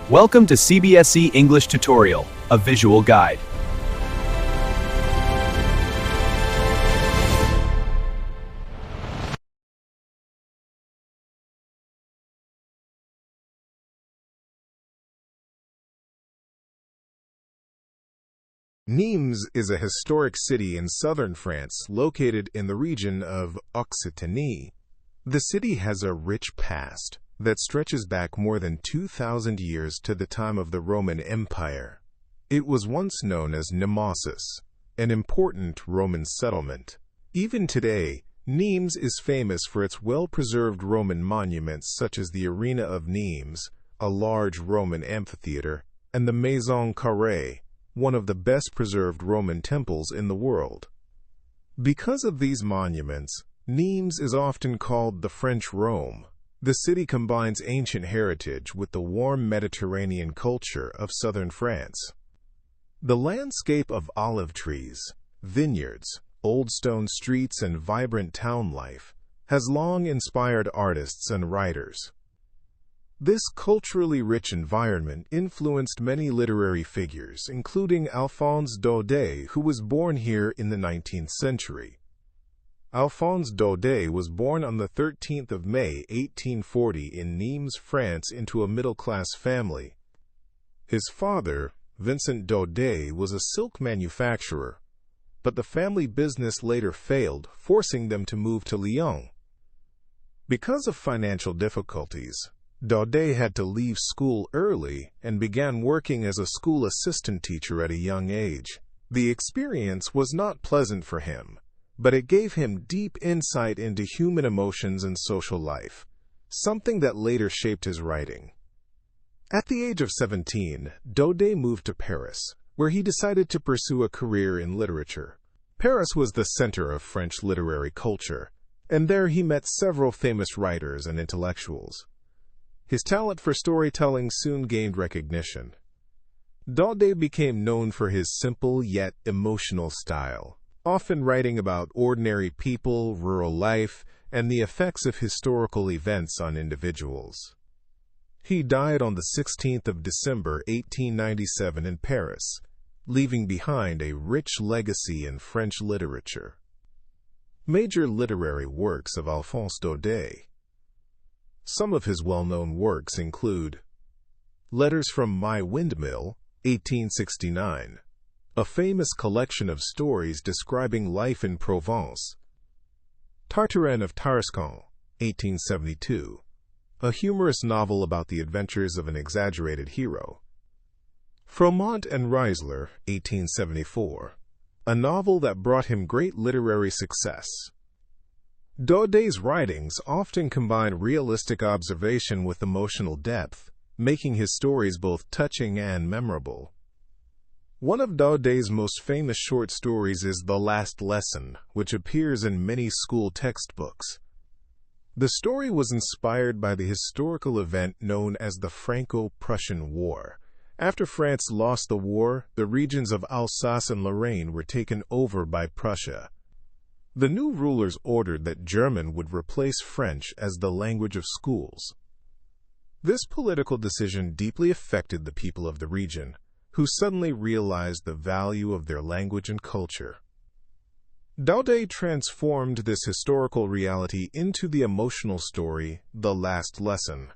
Welcome to CBSE English Tutorial, a visual guide. Nîmes is a historic city in southern France located in the region of Occitanie. The city has a rich past that stretches back more than 2,000 years to the time of the Roman Empire. It was once known as Nemesis, an important Roman settlement. Even today, Nîmes is famous for its well-preserved Roman monuments such as the Arena of Nîmes, a large Roman amphitheater, and the Maison Carrée, one of the best-preserved Roman temples in the world. Because of these monuments, Nîmes is often called the French Rome. The city combines ancient heritage with the warm Mediterranean culture of southern France. The landscape of olive trees, vineyards, old stone streets, and vibrant town life has long inspired artists and writers. This culturally rich environment influenced many literary figures, including Alphonse Daudet, who was born here in the 19th century. Alphonse Daudet was born on the 13th of May, 1840 in Nîmes, France, into a middle-class family. His father, Vincent Daudet, was a silk manufacturer, but the family business later failed, forcing them to move to Lyon. Because of financial difficulties, Daudet had to leave school early and began working as a school assistant teacher at a young age. The experience was not pleasant for him, but it gave him deep insight into human emotions and social life, something that later shaped his writing. At the age of 17, Daudet moved to Paris, where he decided to pursue a career in literature. Paris was the center of French literary culture, and there he met several famous writers and intellectuals. His talent for storytelling soon gained recognition. Daudet became known for his simple yet emotional style, often writing about ordinary people, rural life, and the effects of historical events on individuals. He died on the 16th of December, 1897 in Paris, leaving behind a rich legacy in French literature. Major literary works of Alphonse Daudet. Some of his well-known works include Letters from My Windmill, 1869, a famous collection of stories describing life in Provence; Tartarin of Tarascon, 1872, a humorous novel about the adventures of an exaggerated hero; Froment and Riesler, 1874, a novel that brought him great literary success. Daudet's writings often combine realistic observation with emotional depth, making his stories both touching and memorable. One of Daudet's most famous short stories is The Last Lesson, which appears in many school textbooks. The story was inspired by the historical event known as the Franco-Prussian War. After France lost the war, the regions of Alsace and Lorraine were taken over by Prussia. The new rulers ordered that German would replace French as the language of schools. This political decision deeply affected the people of the region, who suddenly realized the value of their language and culture. Daudet transformed this historical reality into the emotional story, The Last Lesson.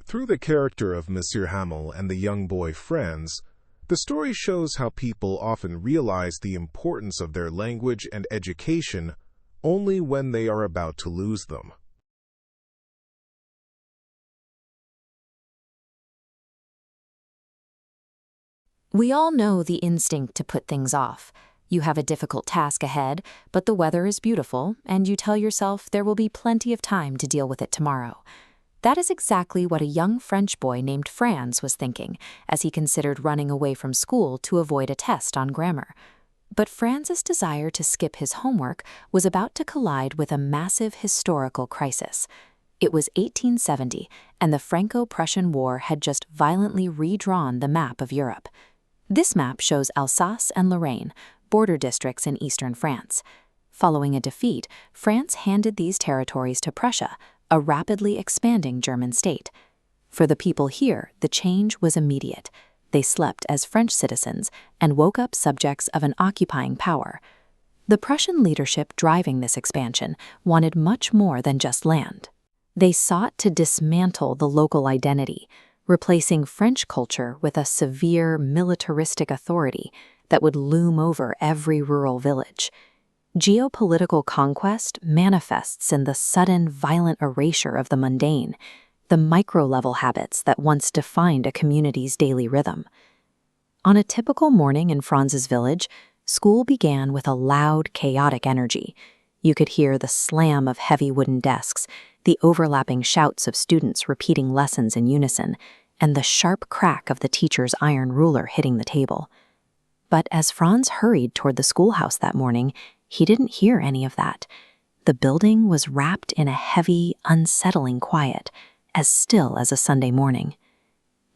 Through the character of Monsieur Hamel and the young boy Franz, the story shows how people often realize the importance of their language and education only when they are about to lose them. We all know the instinct to put things off. You have a difficult task ahead, but the weather is beautiful, and you tell yourself there will be plenty of time to deal with it tomorrow. That is exactly what a young French boy named Franz was thinking as he considered running away from school to avoid a test on grammar. But Franz's desire to skip his homework was about to collide with a massive historical crisis. It was 1870, and the Franco-Prussian War had just violently redrawn the map of Europe. This map shows Alsace and Lorraine, border districts in eastern France. Following a defeat, France handed these territories to Prussia, a rapidly expanding German state. For the people here, the change was immediate. They slept as French citizens and woke up subjects of an occupying power. The Prussian leadership driving this expansion wanted much more than just land. They sought to dismantle the local identity, replacing French culture with a severe militaristic authority that would loom over every rural village. Geopolitical conquest manifests in the sudden, violent erasure of the mundane, the micro-level habits that once defined a community's daily rhythm. On a typical morning in Franz's village, school began with a loud, chaotic energy. You could hear the slam of heavy wooden desks, the overlapping shouts of students repeating lessons in unison, and the sharp crack of the teacher's iron ruler hitting the table. But as Franz hurried toward the schoolhouse that morning, he didn't hear any of that. The building was wrapped in a heavy, unsettling quiet, as still as a Sunday morning.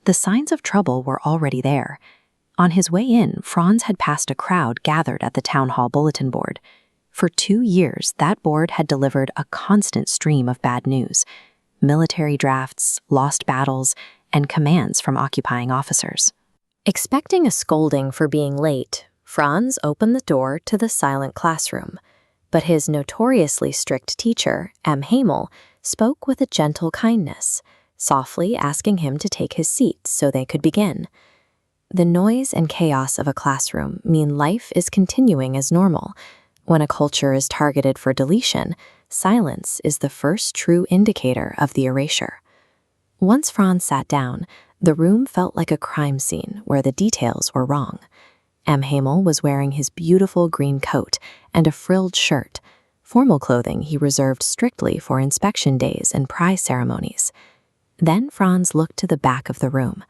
The signs of trouble were already there. On his way in, Franz had passed a crowd gathered at the town hall bulletin board. For 2 years, that board had delivered a constant stream of bad news: military drafts, lost battles, and commands from occupying officers. Expecting a scolding for being late, Franz opened the door to the silent classroom. But his notoriously strict teacher, Hamel, spoke with a gentle kindness, softly asking him to take his seat so they could begin. The noise and chaos of a classroom mean life is continuing as normal. When a culture is targeted for deletion, silence is the first true indicator of the erasure. Once Franz sat down, the room felt like a crime scene where the details were wrong. Hamel was wearing his beautiful green coat and a frilled shirt, formal clothing he reserved strictly for inspection days and prize ceremonies. Then Franz looked to the back of the room.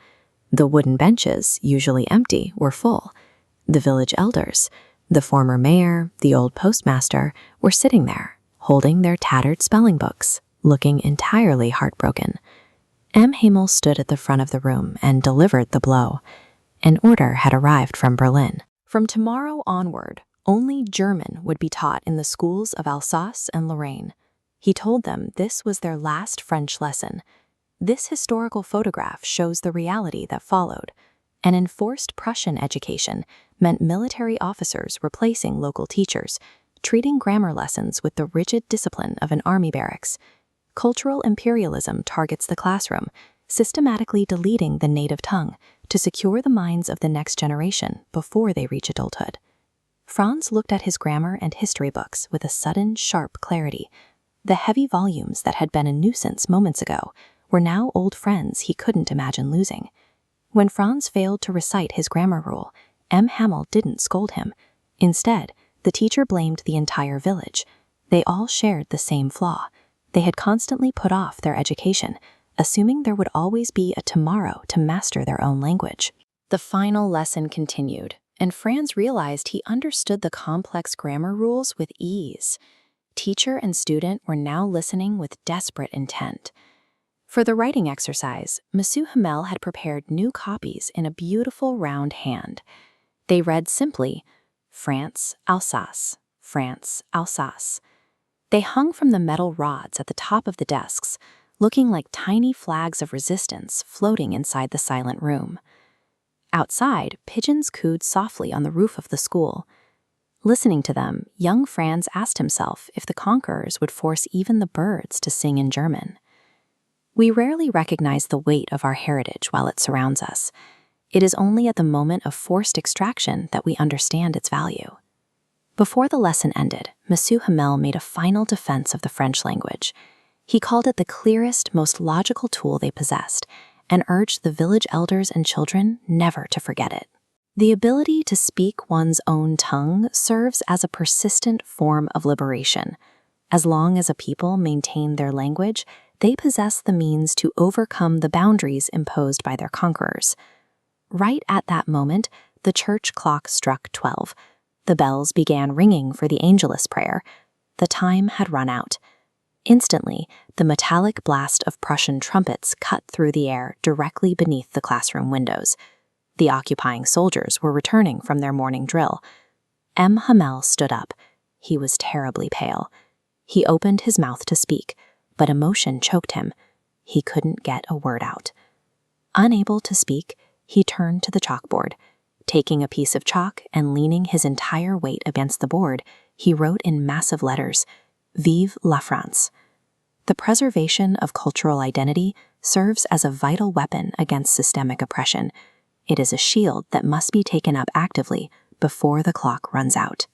The wooden benches, usually empty, were full. The village elders, the former mayor, the old postmaster, were sitting there, holding their tattered spelling books, looking entirely heartbroken. Hamel stood at the front of the room and delivered the blow. An order had arrived from Berlin. From tomorrow onward, only German would be taught in the schools of Alsace and Lorraine. He told them this was their last French lesson. This historical photograph shows the reality that followed. An enforced Prussian education meant military officers replacing local teachers, treating grammar lessons with the rigid discipline of an army barracks. Cultural imperialism targets the classroom, systematically deleting the native tongue to secure the minds of the next generation before they reach adulthood. Franz looked at his grammar and history books with a sudden, sharp clarity. The heavy volumes that had been a nuisance moments ago were now old friends he couldn't imagine losing. When Franz failed to recite his grammar rule, Hamel didn't scold him. Instead, the teacher blamed the entire village. They all shared the same flaw. They had constantly put off their education, assuming there would always be a tomorrow to master their own language. The final lesson continued, and Franz realized he understood the complex grammar rules with ease. Teacher and student were now listening with desperate intent. For the writing exercise, Monsieur Hamel had prepared new copies in a beautiful round hand. They read simply, France, Alsace, France, Alsace. They hung from the metal rods at the top of the desks, looking like tiny flags of resistance floating inside the silent room. Outside, pigeons cooed softly on the roof of the school. Listening to them, young Franz asked himself if the conquerors would force even the birds to sing in German. We rarely recognize the weight of our heritage while it surrounds us. It is only at the moment of forced extraction that we understand its value. Before the lesson ended, Monsieur Hamel made a final defense of the French language. He called it the clearest, most logical tool they possessed, and urged the village elders and children never to forget it. The ability to speak one's own tongue serves as a persistent form of liberation. As long as a people maintain their language, they possess the means to overcome the boundaries imposed by their conquerors. Right at that moment, the church clock struck 12. The bells began ringing for the Angelus prayer. The time had run out. Instantly, the metallic blast of Prussian trumpets cut through the air directly beneath the classroom windows. The occupying soldiers were returning from their morning drill. Hamel stood up. He was terribly pale. He opened his mouth to speak, but emotion choked him. He couldn't get a word out. Unable to speak, he turned to the chalkboard. Taking a piece of chalk and leaning his entire weight against the board, he wrote in massive letters, "Vive la France." The preservation of cultural identity serves as a vital weapon against systemic oppression. It is a shield that must be taken up actively before the clock runs out.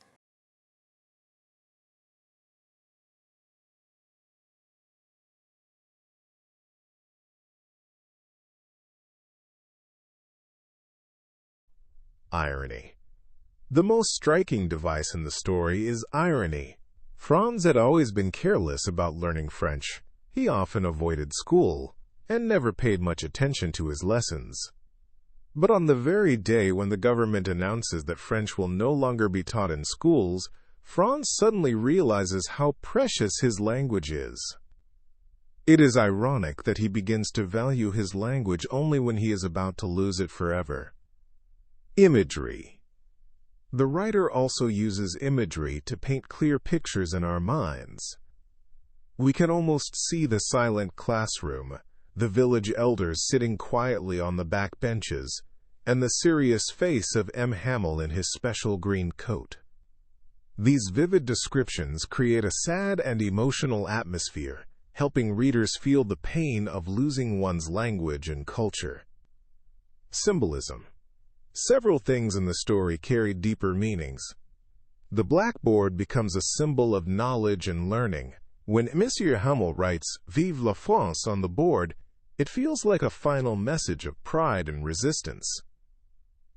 Irony. The most striking device in the story is irony. Franz had always been careless about learning French. He often avoided school and never paid much attention to his lessons. But on the very day when the government announces that French will no longer be taught in schools, Franz suddenly realizes how precious his language is. It is ironic that he begins to value his language only when he is about to lose it forever. Imagery. The writer also uses imagery to paint clear pictures in our minds. We can almost see the silent classroom, the village elders sitting quietly on the back benches, and the serious face of Hamel in his special green coat. These vivid descriptions create a sad and emotional atmosphere, helping readers feel the pain of losing one's language and culture. Symbolism. Several things in the story carry deeper meanings. The blackboard becomes a symbol of knowledge and learning. When Monsieur Hamel writes "Vive la France" on the board, it feels like a final message of pride and resistance.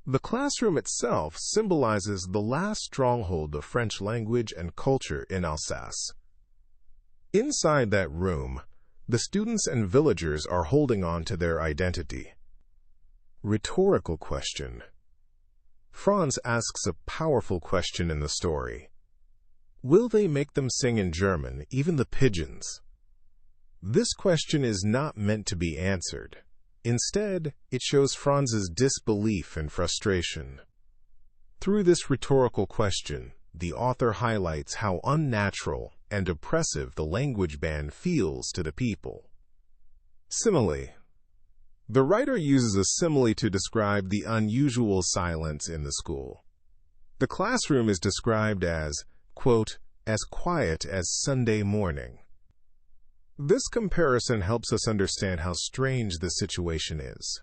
The classroom itself symbolizes the last stronghold of French language and culture in Alsace. Inside that room, the students and villagers are holding on to their identity. Rhetorical question. Franz asks a powerful question in the story. Will they make them sing in German, even the pigeons? This question is not meant to be answered. Instead, it shows Franz's disbelief and frustration. Through this rhetorical question, the author highlights how unnatural and oppressive the language ban feels to the people. Simile. The writer uses a simile to describe the unusual silence in the school. The classroom is described as, quote, "as quiet as Sunday morning." This comparison helps us understand how strange the situation is.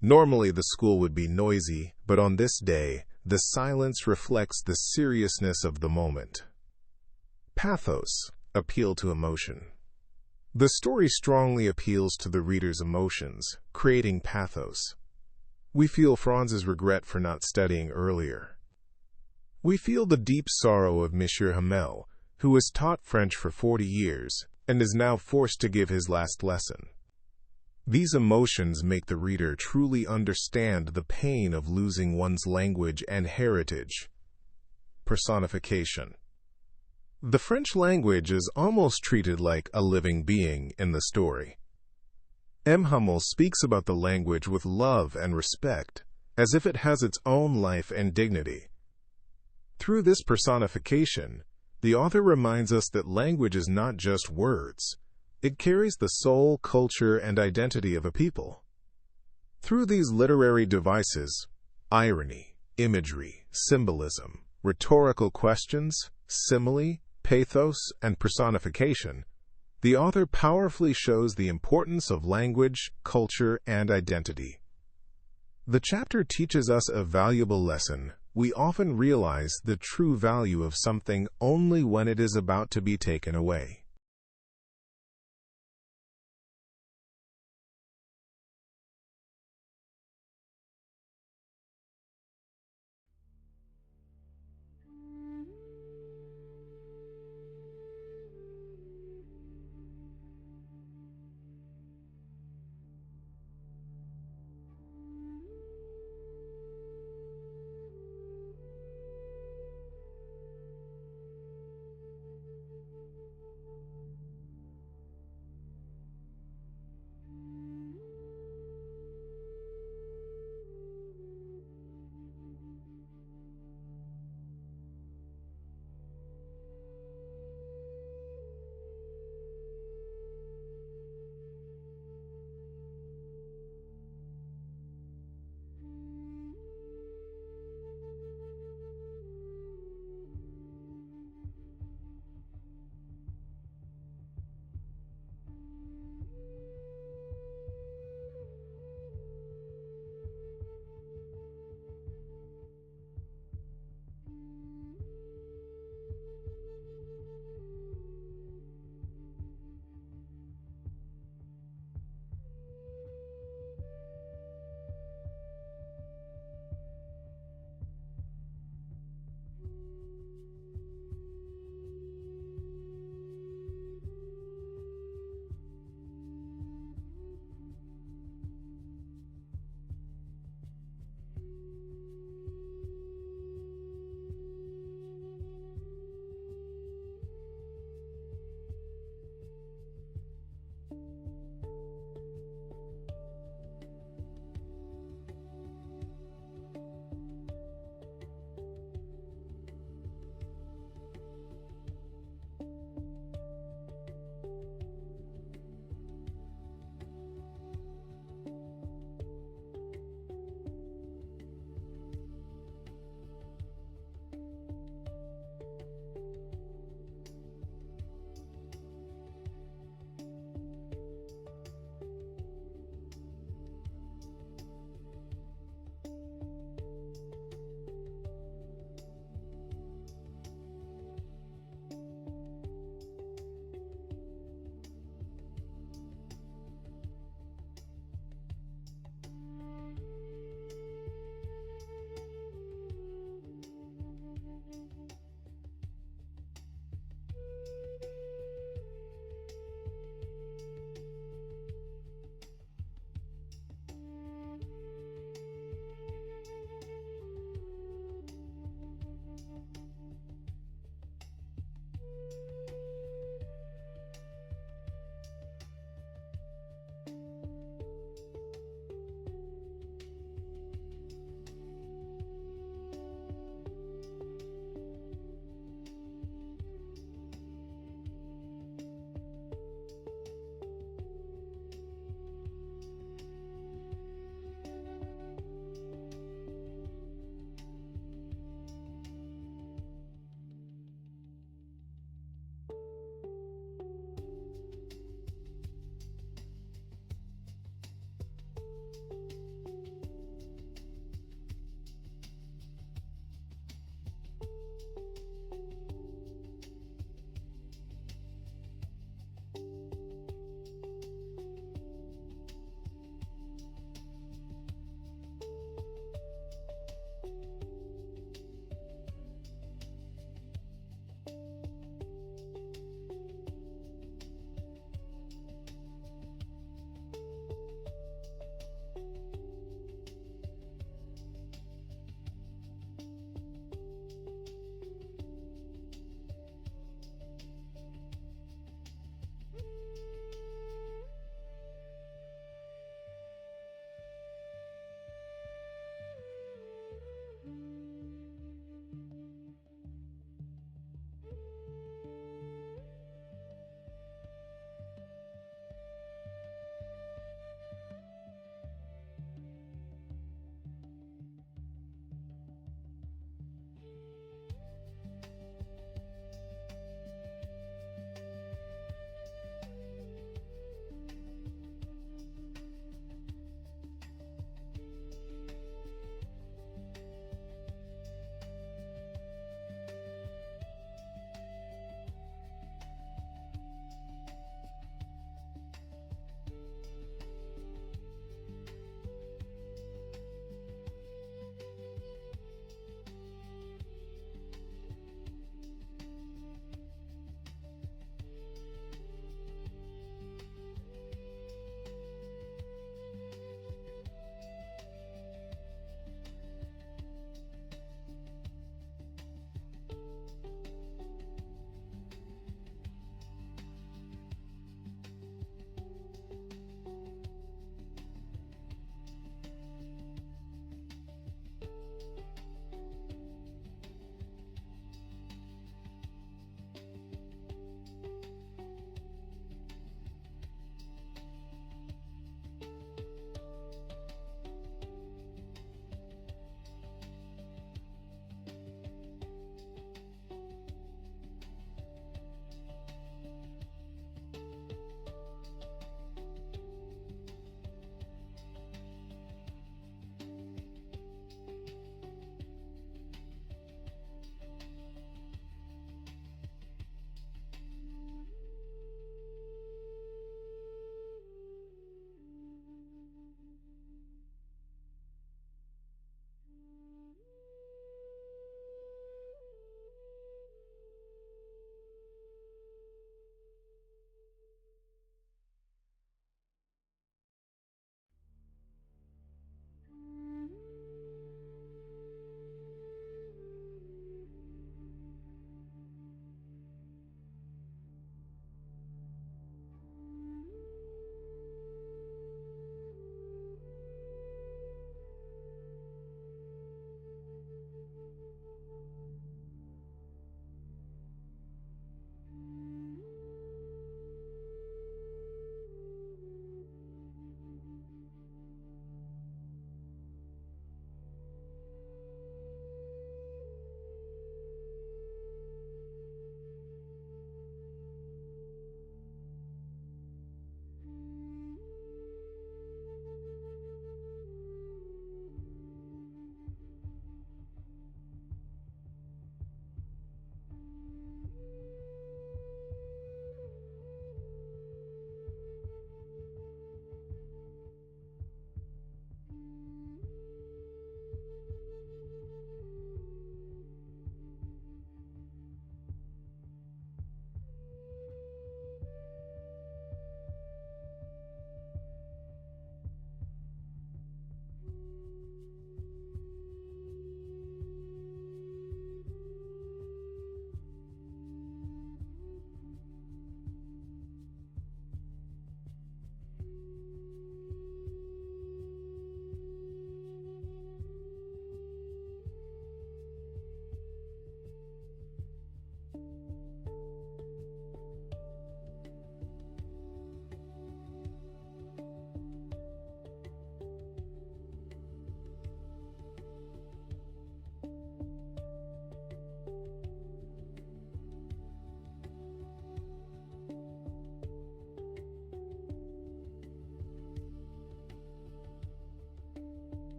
Normally, the school would be noisy, but on this day, the silence reflects the seriousness of the moment. Pathos, appeal to emotion. The story strongly appeals to the reader's emotions, creating pathos. We feel Franz's regret for not studying earlier. We feel the deep sorrow of Monsieur Hamel, who has taught French for 40 years and is now forced to give his last lesson. These emotions make the reader truly understand the pain of losing one's language and heritage. Personification. The French language is almost treated like a living being in the story. Hamel speaks about the language with love and respect, as if it has its own life and dignity. Through this personification, the author reminds us that language is not just words. It carries the soul, culture, and identity of a people. Through these literary devices, irony, imagery, symbolism, rhetorical questions, simile, pathos, and personification, the author powerfully shows the importance of language, culture, and identity. The chapter teaches us a valuable lesson. We often realize the true value of something only when it is about to be taken away.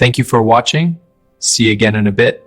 Thank you for watching. See you again in a bit.